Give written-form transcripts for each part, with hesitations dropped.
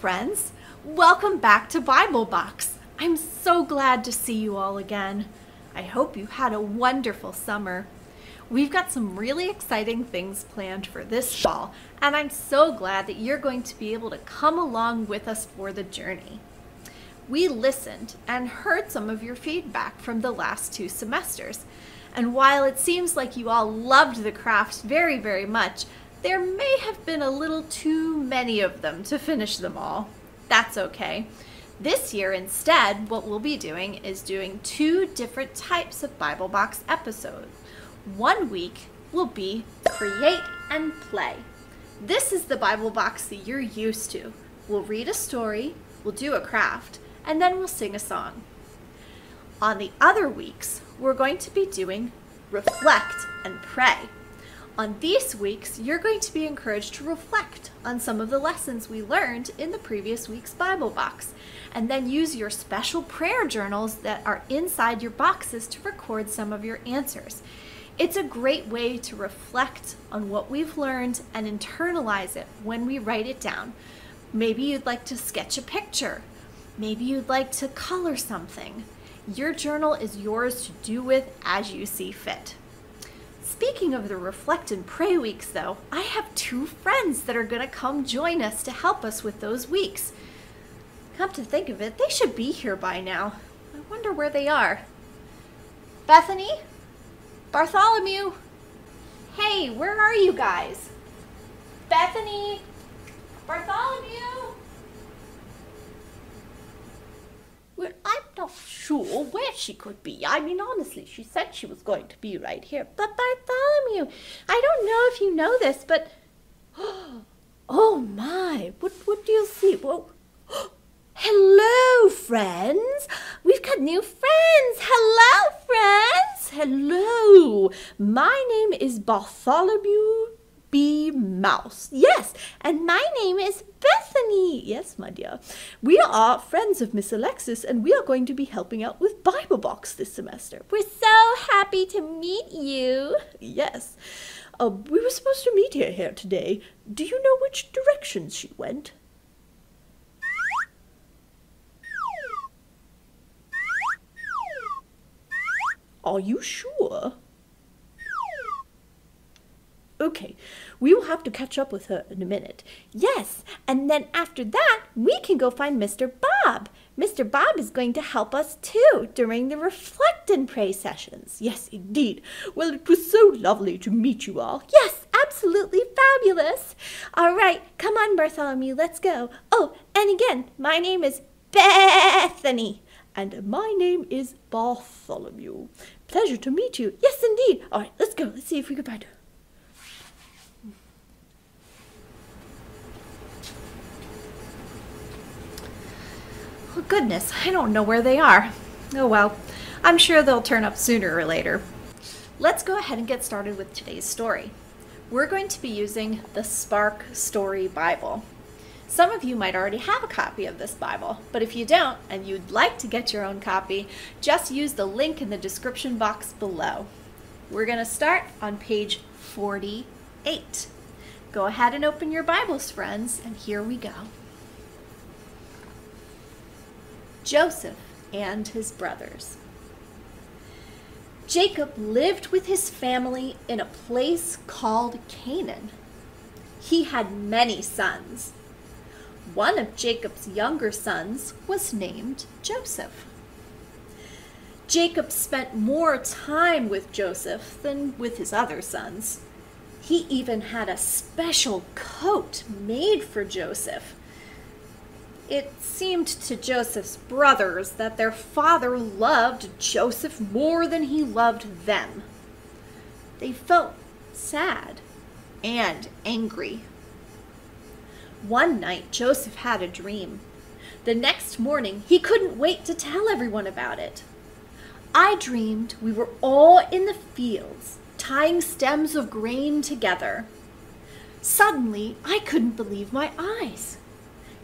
friends. Welcome back to BibleBox. I'm so glad to see you all again. I hope you had a wonderful summer. We've got some really exciting things planned for this fall, and I'm so glad that you're going to be able to come along with us for the journey. We listened and heard some of your feedback from the last 2 semesters, and while it seems like you all loved the crafts very, very much, there may have been a little too many of them to finish them all. That's okay. This year instead, what we'll be doing is doing 2 different types of BibleBox episodes. One week will be Create and Play. This is the BibleBox that you're used to. We'll read a story, we'll do a craft, and then we'll sing a song. On the other weeks, we're going to be doing Reflect and Pray. On these weeks, you're going to be encouraged to reflect on some of the lessons we learned in the previous week's BibleBox, and then use your special prayer journals that are inside your boxes to record some of your answers. It's a great way to reflect on what we've learned and internalize it when we write it down. Maybe you'd like to sketch a picture. Maybe you'd like to color something. Your journal is yours to do with as you see fit. Speaking of the Reflect and Pray weeks, though, I have 2 friends that are going to come join us to help us with those weeks. Come to think of it, they should be here by now. I wonder where they are. Bethany? Bartholomew? Hey, where are you guys? Bethany? Bartholomew? Well, I'm not sure where she could be. I mean, honestly, she said she was going to be right here. But Bartholomew, I don't know if you know this, but... Oh my, what do you see? Well, hello, friends. We've got new friends. Hello, friends. Hello. My name is Bartholomew B. Mouse. Yes, and my name is Bethany. Yes, my dear. We are friends of Miss Alexis, and we are going to be helping out with BibleBox this semester. We're so happy to meet you. Yes. We were supposed to meet her here today. Do you know which direction she went? Are you sure? Okay, we will have to catch up with her in a minute. Yes, and then after that, we can go find Mr. Bob. Mr. Bob is going to help us too during the Reflect and Pray sessions. Yes, indeed. Well, it was so lovely to meet you all. Yes, absolutely fabulous. All right, come on, Bartholomew, let's go. Oh, and again, my name is Bethany. And my name is Bartholomew. Pleasure to meet you. Yes, indeed. All right, let's go. Let's see if we can find her. Oh, goodness, I don't know where they are. Oh, well, I'm sure they'll turn up sooner or later. Let's go ahead and get started with today's story. We're going to be using the Spark Story Bible. Some of you might already have a copy of this Bible, but if you don't and you'd like to get your own copy, just use the link in the description box below. We're going to start on page 48. Go ahead and open your Bibles, friends, and here we go. Joseph and his brothers. Jacob lived with his family in a place called Canaan. He had many sons. One of Jacob's younger sons was named Joseph. Jacob spent more time with Joseph than with his other sons. He even had a special coat made for Joseph. It seemed to Joseph's brothers that their father loved Joseph more than he loved them. They felt sad and angry. One night, Joseph had a dream. The next morning, he couldn't wait to tell everyone about it. I dreamed we were all in the fields, tying stems of grain together. Suddenly, I couldn't believe my eyes.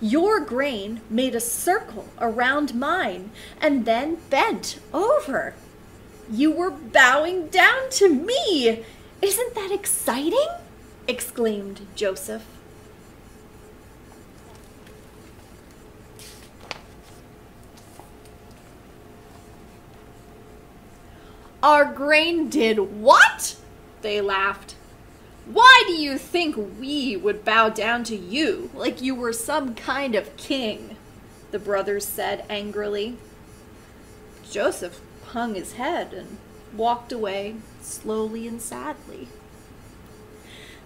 Your grain made a circle around mine and then bent over. You were bowing down to me. Isn't that exciting? Exclaimed Joseph. Our grain did what? They laughed. Why do you think we would bow down to you like you were some kind of king? The brothers said angrily. Joseph hung his head and walked away slowly and sadly.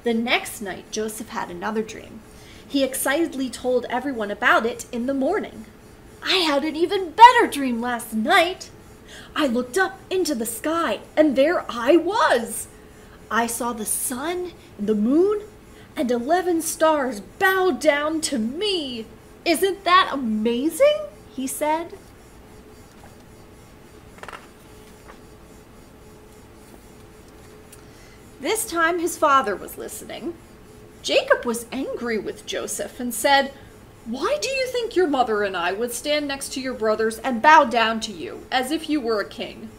The next night, Joseph had another dream. He excitedly told everyone about it in the morning. I had an even better dream last night. I looked up into the sky, and there I was. I saw the sun and the moon and 11 stars bow down to me. Isn't that amazing? He said. This time his father was listening. Jacob was angry with Joseph and said, Why do you think your mother and I would stand next to your brothers and bow down to you as if you were a king?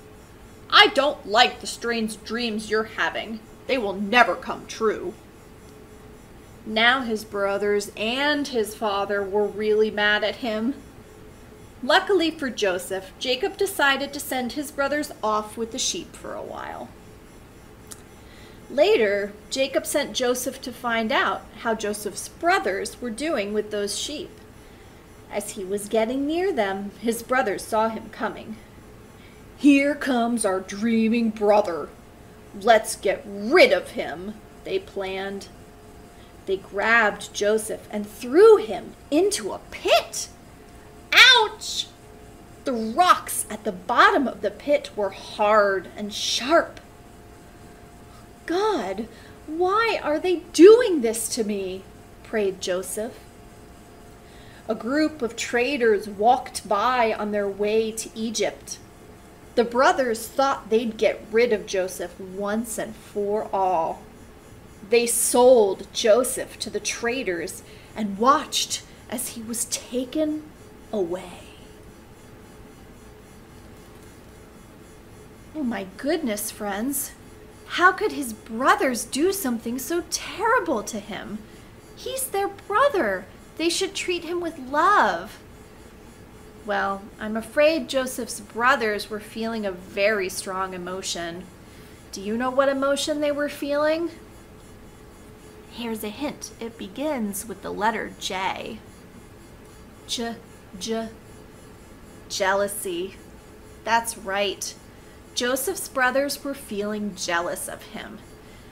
I don't like the strange dreams you're having. They will never come true. Now his brothers and his father were really mad at him. Luckily for Joseph, Jacob decided to send his brothers off with the sheep for a while. Later, Jacob sent Joseph to find out how Joseph's brothers were doing with those sheep. As he was getting near them, his brothers saw him coming. Here comes our dreaming brother. Let's get rid of him, they planned. They grabbed Joseph and threw him into a pit. Ouch! The rocks at the bottom of the pit were hard and sharp. God, why are they doing this to me? Prayed Joseph. A group of traders walked by on their way to Egypt. The brothers thought they'd get rid of Joseph once and for all. They sold Joseph to the traders and watched as he was taken away. Oh my goodness, friends. How could his brothers do something so terrible to him? He's their brother. They should treat him with love. Well, I'm afraid Joseph's brothers were feeling a very strong emotion. Do you know what emotion they were feeling? Here's a hint. It begins with the letter J. Jealousy. That's right. Joseph's brothers were feeling jealous of him.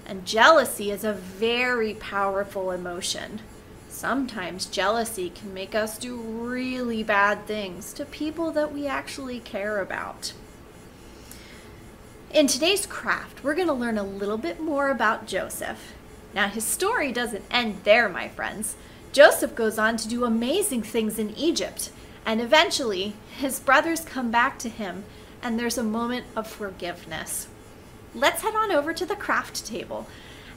And jealousy is a very powerful emotion. Sometimes jealousy can make us do really bad things to people that we actually care about. In today's craft, we're going to learn a little bit more about Joseph. Now, his story doesn't end there, my friends. Joseph goes on to do amazing things in Egypt, and eventually his brothers come back to him, and there's a moment of forgiveness. Let's head on over to the craft table,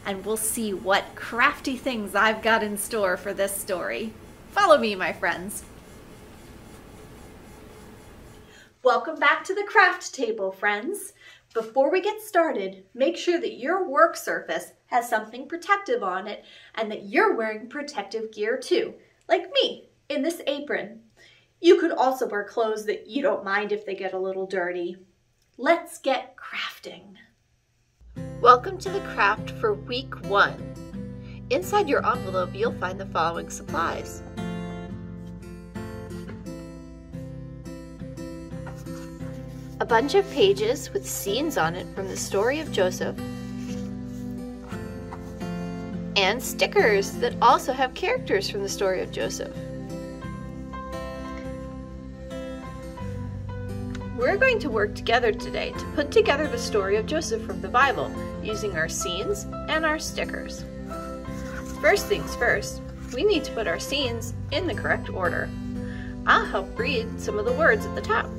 and we'll see what crafty things I've got in store for this story. Follow me, my friends. Welcome back to the craft table, friends. Before we get started, make sure that your work surface has something protective on it and that you're wearing protective gear too, like me in this apron. You could also wear clothes that you don't mind if they get a little dirty. Let's get crafting. Welcome to the craft for week 1. Inside your envelope, you'll find the following supplies. A bunch of pages with scenes on it from the story of Joseph, and stickers that also have characters from the story of Joseph. We're going to work together today to put together the story of Joseph from the Bible using our scenes and our stickers. First things first, we need to put our scenes in the correct order. I'll help read some of the words at the top.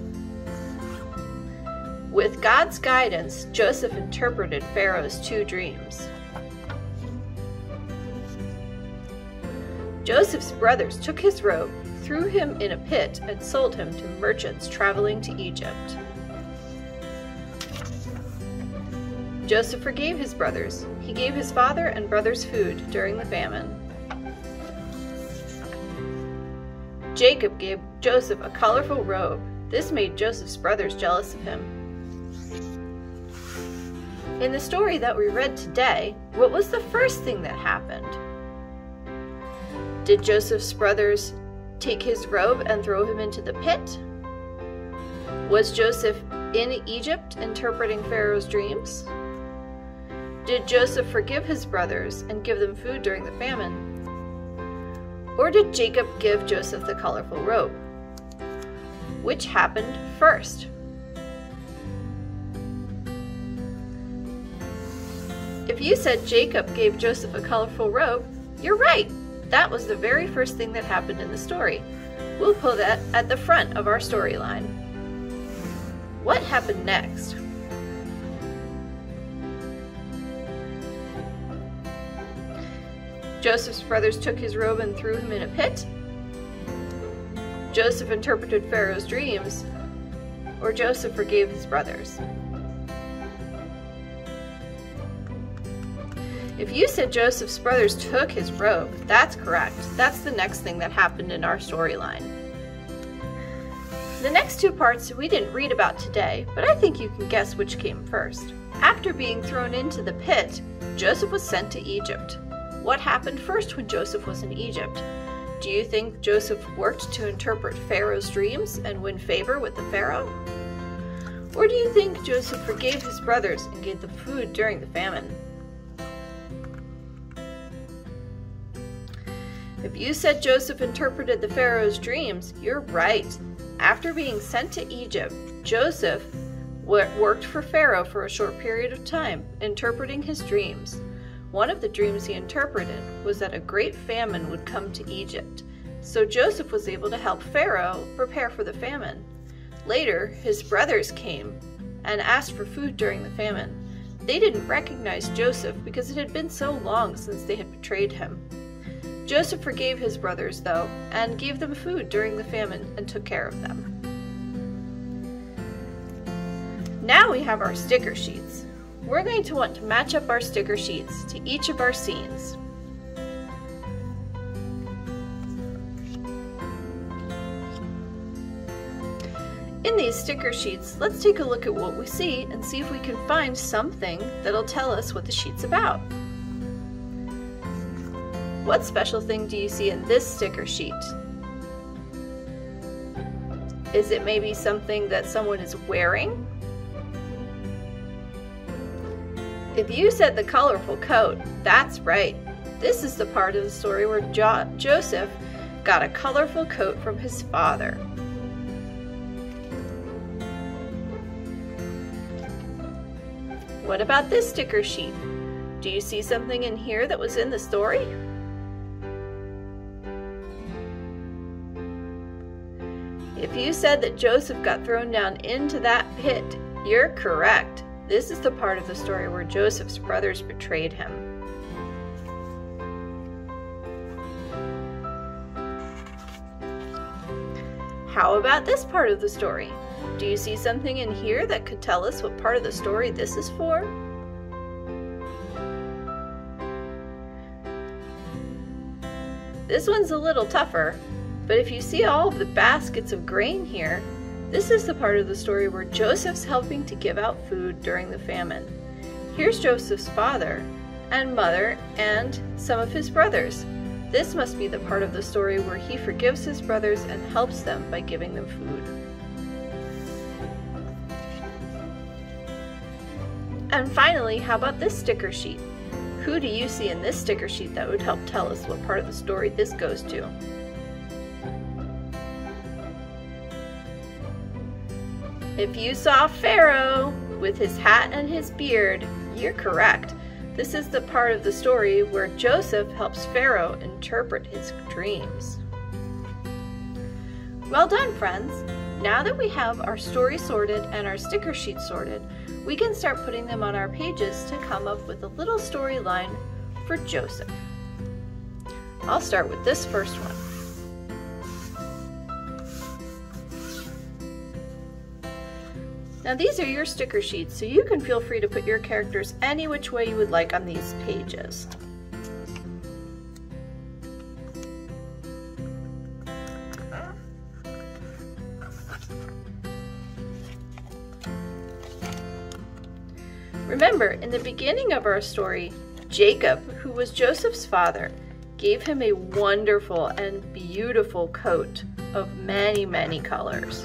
With God's guidance, Joseph interpreted Pharaoh's 2 dreams. Joseph's brothers took his robe, threw him in a pit, and sold him to merchants traveling to Egypt. Joseph forgave his brothers. He gave his father and brothers food during the famine. Jacob gave Joseph a colorful robe. This made Joseph's brothers jealous of him. In the story that we read today, what was the first thing that happened? Did Joseph's brothers take his robe and throw him into the pit? Was Joseph in Egypt interpreting Pharaoh's dreams? Did Joseph forgive his brothers and give them food during the famine? Or did Jacob give Joseph the colorful robe? Which happened first? If you said Jacob gave Joseph a colorful robe, you're right. That was the very first thing that happened in the story. We'll put that at the front of our storyline. What happened next? Joseph's brothers took his robe and threw him in a pit? Joseph interpreted Pharaoh's dreams? Or Joseph forgave his brothers? If you said Joseph's brothers took his robe, that's correct. That's the next thing that happened in our storyline. The next two parts we didn't read about today, but I think you can guess which came first. After being thrown into the pit, Joseph was sent to Egypt. What happened first when Joseph was in Egypt? Do you think Joseph worked to interpret Pharaoh's dreams and win favor with the Pharaoh? Or do you think Joseph forgave his brothers and gave them food during the famine? If you said Joseph interpreted the Pharaoh's dreams, you're right. After being sent to Egypt, Joseph worked for Pharaoh for a short period of time, interpreting his dreams. One of the dreams he interpreted was that a great famine would come to Egypt, so Joseph was able to help Pharaoh prepare for the famine. Later, his brothers came and asked for food during the famine. They didn't recognize Joseph because it had been so long since they had betrayed him. Joseph forgave his brothers, though, and gave them food during the famine and took care of them. Now we have our sticker sheets. We're going to want to match up our sticker sheets to each of our scenes. In these sticker sheets, let's take a look at what we see and see if we can find something that'll tell us what the sheet's about. What special thing do you see in this sticker sheet? Is it maybe something that someone is wearing? If you said the colorful coat, that's right. This is the part of the story where Joseph got a colorful coat from his father. What about this sticker sheet? Do you see something in here that was in the story? If you said that Joseph got thrown down into that pit, you're correct. This is the part of the story where Joseph's brothers betrayed him. How about this part of the story? Do you see something in here that could tell us what part of the story this is for? This one's a little tougher, but if you see all of the baskets of grain here, this is the part of the story where Joseph's helping to give out food during the famine. Here's Joseph's father and mother and some of his brothers. This must be the part of the story where he forgives his brothers and helps them by giving them food. And finally, how about this sticker sheet? Who do you see in this sticker sheet that would help tell us what part of the story this goes to? If you saw Pharaoh with his hat and his beard, you're correct. This is the part of the story where Joseph helps Pharaoh interpret his dreams. Well done, friends! Now that we have our story sorted and our sticker sheet sorted, we can start putting them on our pages to come up with a little storyline for Joseph. I'll start with this first one. Now these are your sticker sheets, so you can feel free to put your characters any which way you would like on these pages. Remember, in the beginning of our story, Jacob, who was Joseph's father, gave him a wonderful and beautiful coat of many, many colors.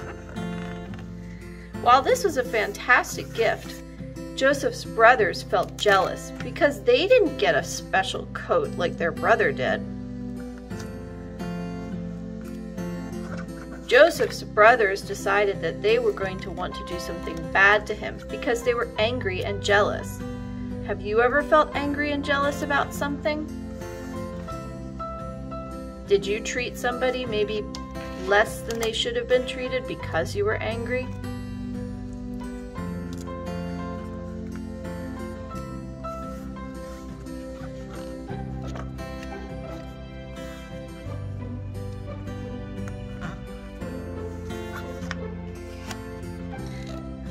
While this was a fantastic gift, Joseph's brothers felt jealous because they didn't get a special coat like their brother did. Joseph's brothers decided that they were going to want to do something bad to him because they were angry and jealous. Have you ever felt angry and jealous about something? Did you treat somebody maybe less than they should have been treated because you were angry?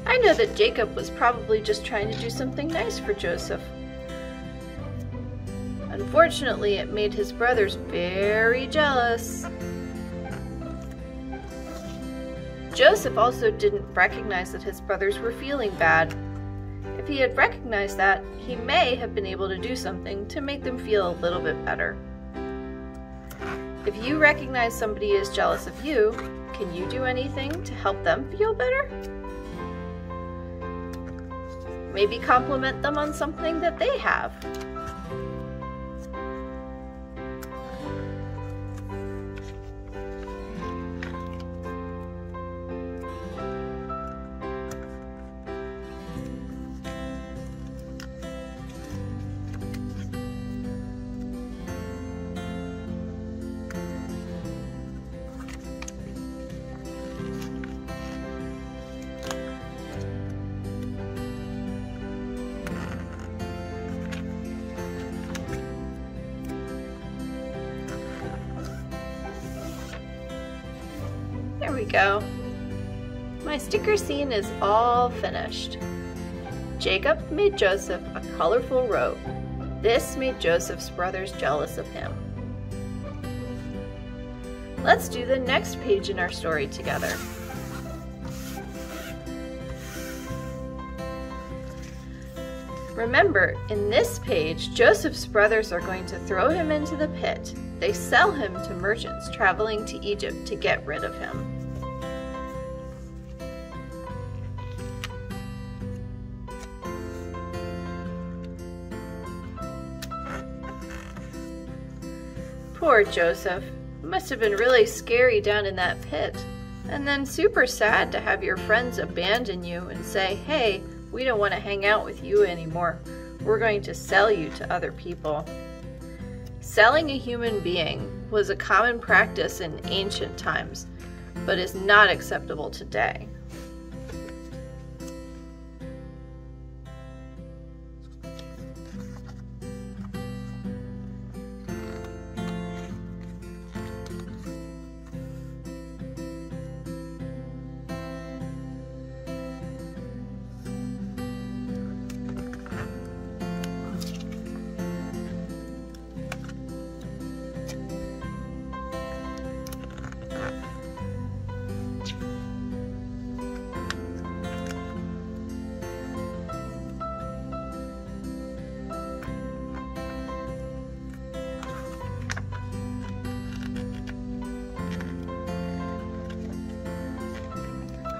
I know that Jacob was probably just trying to do something nice for Joseph. Unfortunately, it made his brothers very jealous. Joseph also didn't recognize that his brothers were feeling bad. If he had recognized that, he may have been able to do something to make them feel a little bit better. If you recognize somebody is jealous of you, can you do anything to help them feel better? Maybe compliment them on something that they have. There we go. My sticker scene is all finished. Jacob made Joseph a colorful robe. This made Joseph's brothers jealous of him. Let's do the next page in our story together. Remember, in this page, Joseph's brothers are going to throw him into the pit. They sell him to merchants traveling to Egypt to get rid of him. Poor Joseph. It must have been really scary down in that pit. And then super sad to have your friends abandon you and say, hey, we don't want to hang out with you anymore. We're going to sell you to other people. Selling a human being was a common practice in ancient times, but is not acceptable today.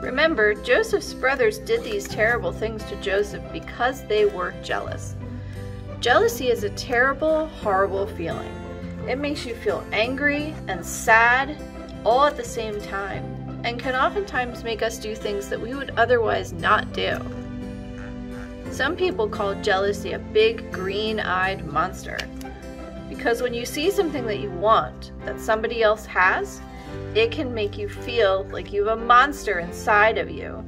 Remember, Joseph's brothers did these terrible things to Joseph because they were jealous. Jealousy is a terrible, horrible feeling. It makes you feel angry and sad all at the same time, and can oftentimes make us do things that we would otherwise not do. Some people call jealousy a big green-eyed monster, because when you see something that you want that somebody else has, it can make you feel like you have a monster inside of you.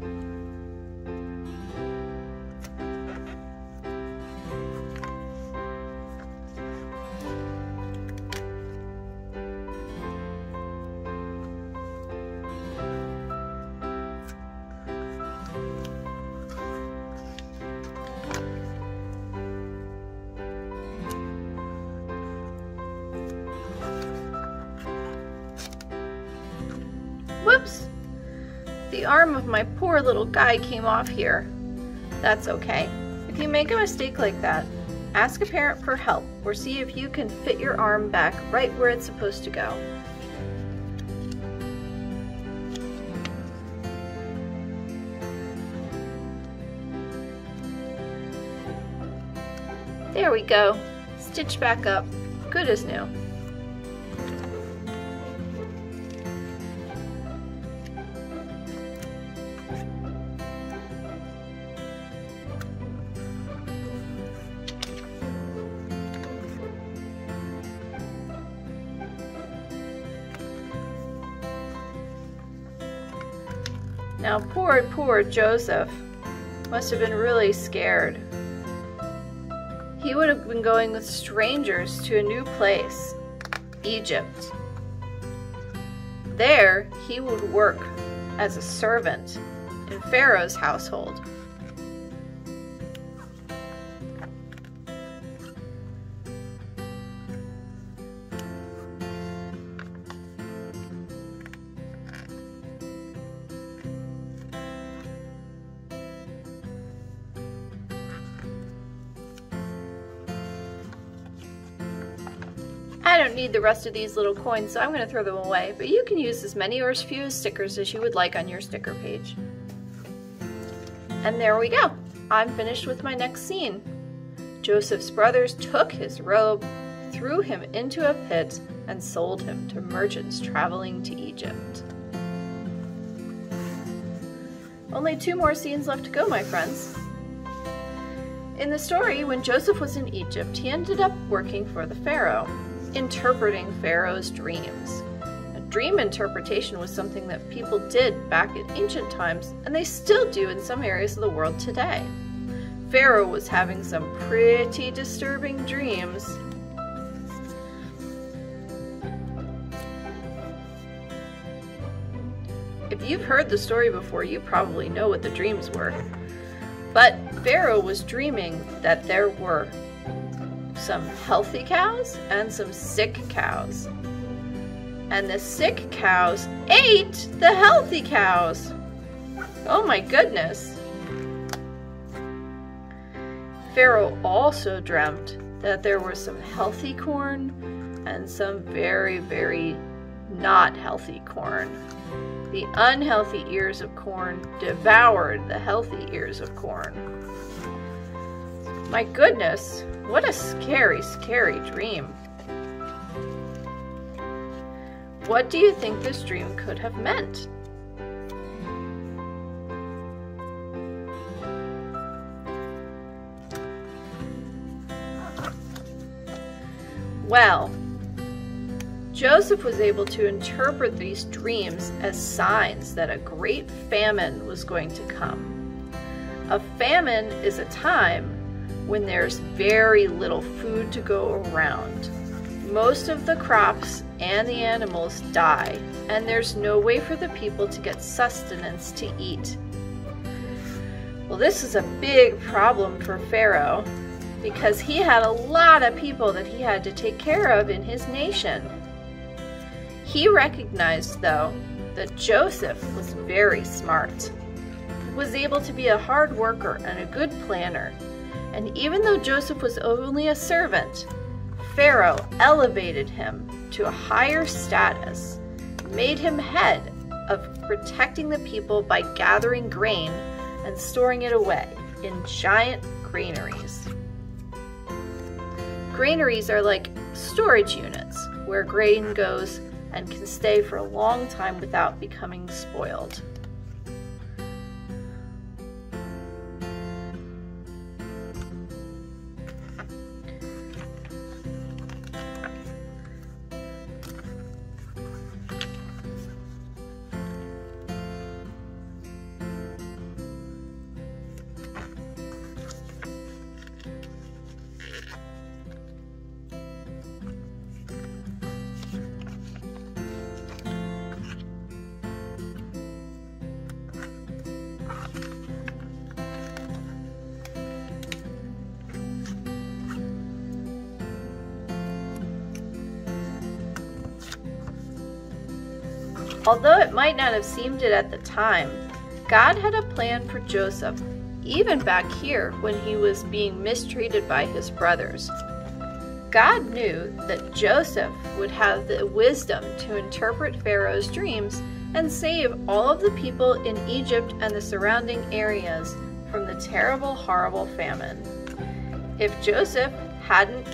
Whoops! The arm of my poor little guy came off here. That's okay. If you make a mistake like that, ask a parent for help or see if you can fit your arm back right where it's supposed to go. There we go. Stitch back up. Good as new. Now poor Joseph must have been really scared. He would have been going with strangers to a new place, Egypt. There, he would work as a servant in Pharaoh's household. I don't need the rest of these little coins, so I'm going to throw them away, but you can use as many or as few stickers as you would like on your sticker page. And there we go. I'm finished with my next scene. Joseph's brothers took his robe, threw him into a pit, and sold him to merchants traveling to Egypt. Only 2 more scenes left to go, my friends. In the story, when Joseph was in Egypt, he ended up working for the Pharaoh, interpreting Pharaoh's dreams. Dream interpretation was something that people did back in ancient times, and they still do in some areas of the world today. Pharaoh was having some pretty disturbing dreams. If you've heard the story before, you probably know what the dreams were. But Pharaoh was dreaming that there were some healthy cows and some sick cows. And the sick cows ate the healthy cows. Oh my goodness. Pharaoh also dreamt that there was some healthy corn and some very, very not healthy corn. The unhealthy ears of corn devoured the healthy ears of corn. My goodness, what a scary, scary dream. What do you think this dream could have meant? Well, Joseph was able to interpret these dreams as signs that a great famine was going to come. A famine is a time when there's very little food to go around. Most of the crops and the animals die, and there's no way for the people to get sustenance to eat. Well, this is a big problem for Pharaoh because he had a lot of people that he had to take care of in his nation. He recognized, though, that Joseph was very smart. He was able to be a hard worker and a good planner. And even though Joseph was only a servant, Pharaoh elevated him to a higher status, made him head of protecting the people by gathering grain and storing it away in giant granaries. Granaries are like storage units where grain goes and can stay for a long time without becoming spoiled. Although it might not have seemed it at the time, God had a plan for Joseph even back here when he was being mistreated by his brothers. God knew that Joseph would have the wisdom to interpret Pharaoh's dreams and save all of the people in Egypt and the surrounding areas from the terrible, horrible famine. If Joseph hadn't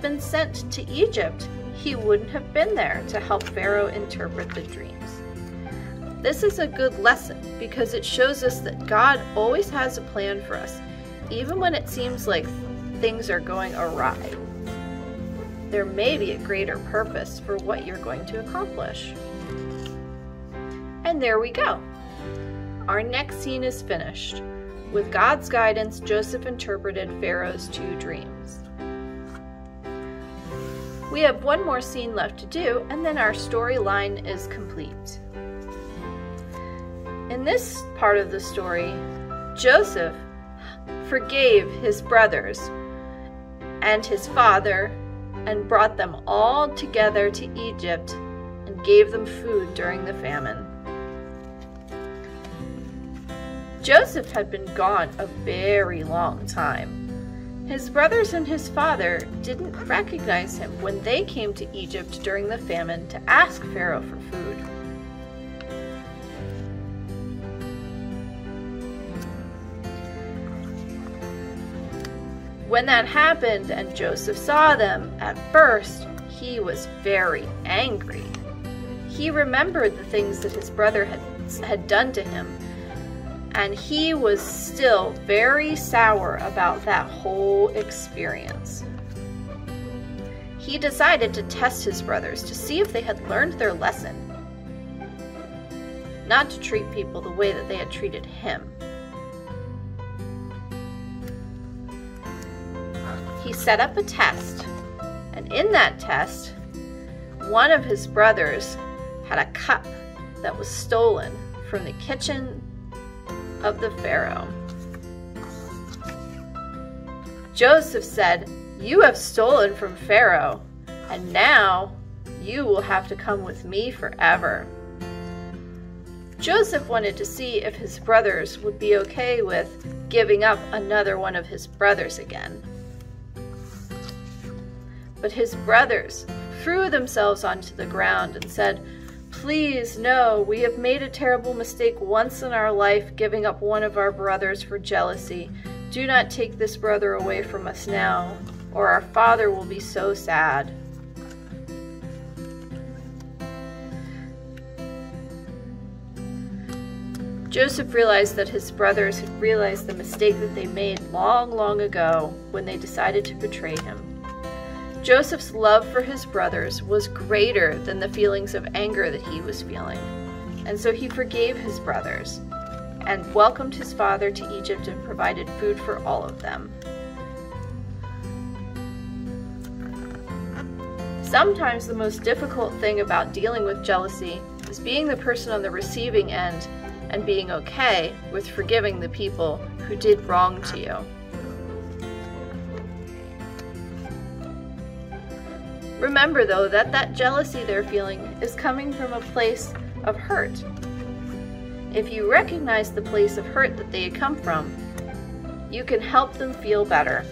been sent to Egypt, he wouldn't have been there to help Pharaoh interpret the dreams. This is a good lesson because it shows us that God always has a plan for us, even when it seems like things are going awry. There may be a greater purpose for what you're going to accomplish. And there we go. Our next scene is finished. With God's guidance, Joseph interpreted Pharaoh's 2 dreams. We have one more scene left to do, and then our storyline is complete. In this part of the story, Joseph forgave his brothers and his father and brought them all together to Egypt and gave them food during the famine. Joseph had been gone a very long time. His brothers and his father didn't recognize him when they came to Egypt during the famine to ask Pharaoh for food. When that happened and Joseph saw them, at first he was very angry. He remembered the things that his brother had done to him, and he was still very sour about that whole experience. He decided to test his brothers to see if they had learned their lesson, not to treat people the way that they had treated him. He set up a test, and in that test, one of his brothers had a cup that was stolen from the kitchen of the Pharaoh. Joseph said, "You have stolen from Pharaoh, and now you will have to come with me forever." Joseph wanted to see if his brothers would be okay with giving up another one of his brothers again. But his brothers threw themselves onto the ground and said, "Please, no, we have made a terrible mistake once in our life, giving up one of our brothers for jealousy. Do not take this brother away from us now, or our father will be so sad." Joseph realized that his brothers had realized the mistake that they made long, long ago when they decided to betray him. Joseph's love for his brothers was greater than the feelings of anger that he was feeling, and so he forgave his brothers and welcomed his father to Egypt and provided food for all of them. Sometimes the most difficult thing about dealing with jealousy is being the person on the receiving end and being okay with forgiving the people who did wrong to you. Remember, though, that that jealousy they're feeling is coming from a place of hurt. If you recognize the place of hurt that they had come from, you can help them feel better.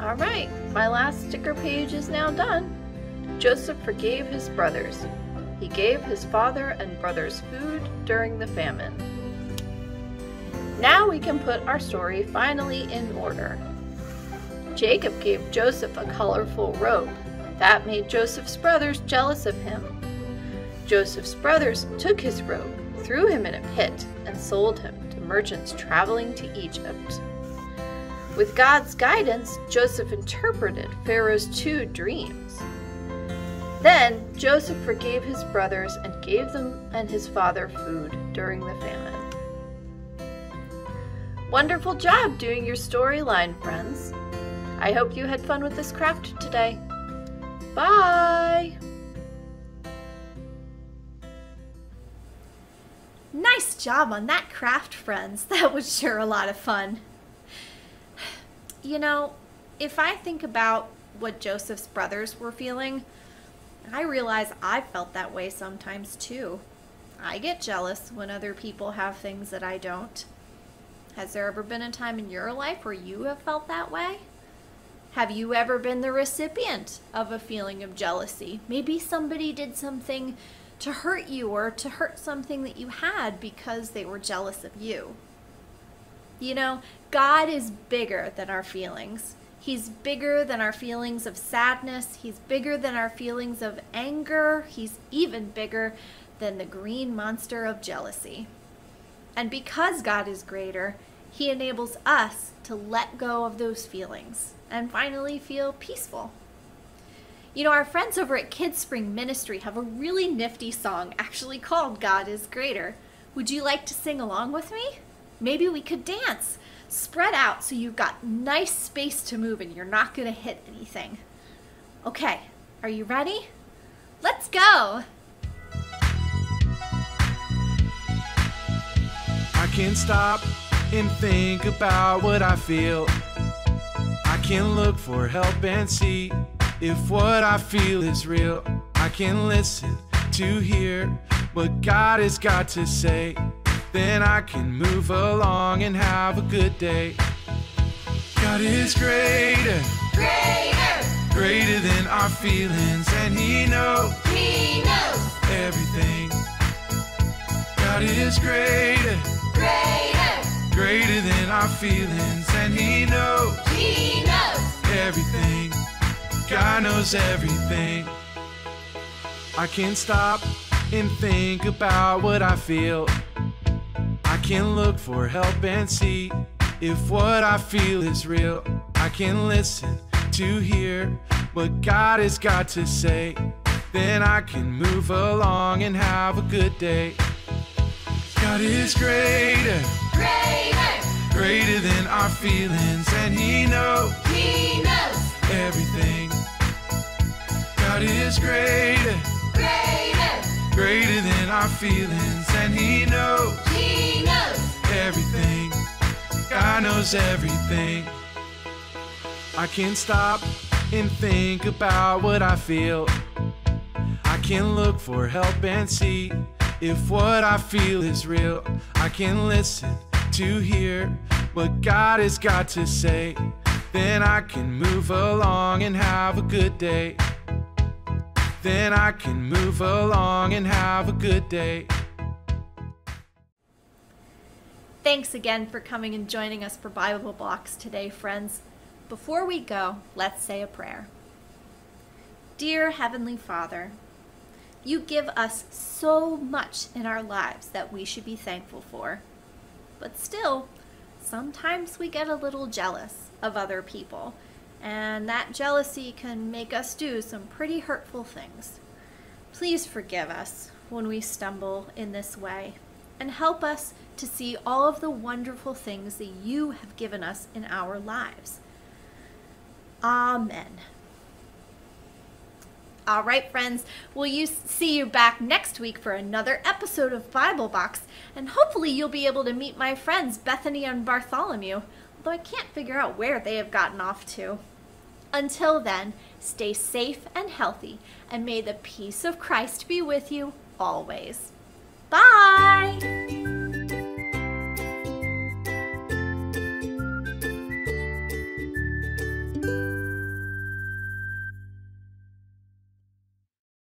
Alright, my last sticker page is now done. Joseph forgave his brothers. He gave his father and brothers food during the famine. Now we can put our story finally in order. Jacob gave Joseph a colorful robe. That made Joseph's brothers jealous of him. Joseph's brothers took his robe, threw him in a pit, and sold him to merchants traveling to Egypt. With God's guidance, Joseph interpreted Pharaoh's 2 dreams. Then Joseph forgave his brothers and gave them and his father food during the famine. Wonderful job doing your storyline, friends. I hope you had fun with this craft today. Bye! Nice job on that craft, friends. That was sure a lot of fun. You know, if I think about what Joseph's brothers were feeling, I realize I've felt that way sometimes too. I get jealous when other people have things that I don't. Has there ever been a time in your life where you have felt that way? Have you ever been the recipient of a feeling of jealousy? Maybe somebody did something to hurt you or to hurt something that you had because they were jealous of you. You know, God is bigger than our feelings. He's bigger than our feelings of sadness. He's bigger than our feelings of anger. He's even bigger than the green monster of jealousy. And because God is greater, He enables us to let go of those feelings and finally feel peaceful. You know, our friends over at KidSpring Ministry have a really nifty song actually called God is Greater. Would you like to sing along with me? Maybe we could dance. Spread out so you've got nice space to move and you're not going to hit anything. Okay, are you ready? Let's go! I can stop and think about what I feel. I can look for help and see if what I feel is real. I can listen to hear what God has got to say. Then I can move along and have a good day. God is greater, Greater, greater than our feelings, and He knows He knows. everything. God is greater, Greater, greater than our feelings, and He knows He knows. everything. God knows everything. I can stop and think about what I feel. I can look for help and see if what I feel is real. I can listen to hear what God has got to say. Then I can move along and have a good day. God is greater, Greater, greater than our feelings, and He knows He knows. everything. God is greater, Greater, greater than our feelings, and He knows He knows. everything. God knows everything. I can stop and think about what I feel. I can look for help and see if what I feel is real. I can listen to hear what God has got to say. Then I can move along and have a good day. Then I can move along and have a good day. Thanks again for coming and joining us for BibleBox today, friends. Before we go, let's say a prayer. Dear Heavenly Father, You give us so much in our lives that we should be thankful for. But still, sometimes we get a little jealous of other people, and that jealousy can make us do some pretty hurtful things. Please forgive us when we stumble in this way, and help us to see all of the wonderful things that You have given us in our lives. Amen. All right, friends, we'll see you back next week for another episode of BibleBox, and hopefully you'll be able to meet my friends Bethany and Bartholomew, although I can't figure out where they have gotten off to. Until then, stay safe and healthy, and may the peace of Christ be with you always. Bye!